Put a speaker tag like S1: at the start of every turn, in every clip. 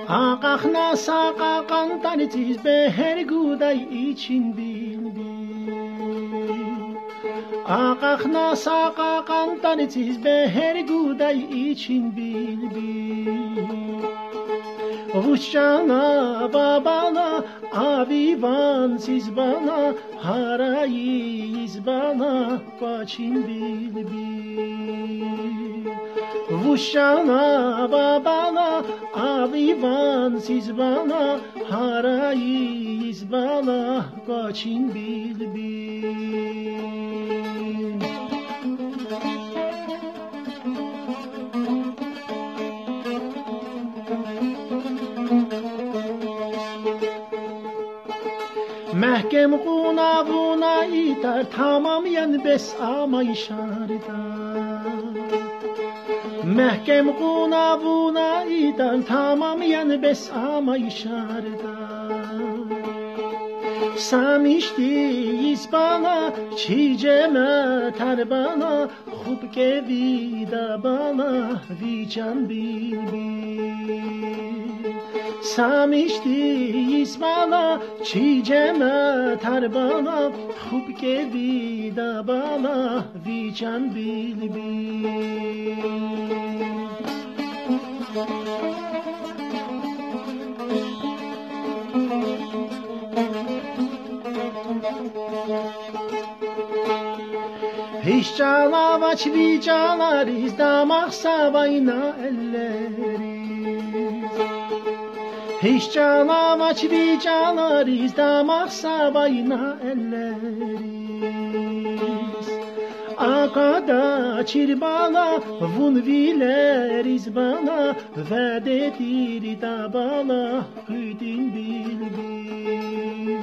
S1: Ağaqna saqaqan tanıtız be her guday için bilbil. Ağaqna saqaqan tanıtız be her guday için bilbil. Vuşcana babana avivan siz bana harayız bana kaçın bilbil. Vuşcana babana avivan siz bana harayız bana kaçın bilbil. Mehkem qunavuna itar tamamiyen bes ama işarda. Mehkem qunavuna itar tamamiyen bes ama işarda. Samiştiyiz bana çiceme ter bana khub ke vida bana vican bilbil. Samiştiyiz bana çiceme ter bana khub ke vida bana vican bilbil. Hiç canavaç vicanlarız damak savayna elleriz. Hiç canavaç vicanlarız damak savayna elleriz. Akada çirbala vun vileriz bana vededir da bana hüdün bilbil.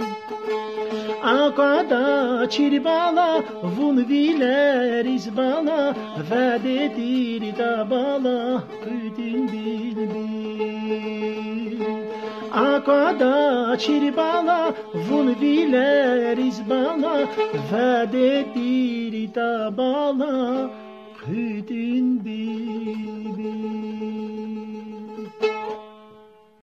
S1: Akada çirbala vun vileriz bana vededir da bana hüdün bilbil. Akada çirbala vun vileriz bana vededir da bana hüdün bilbil.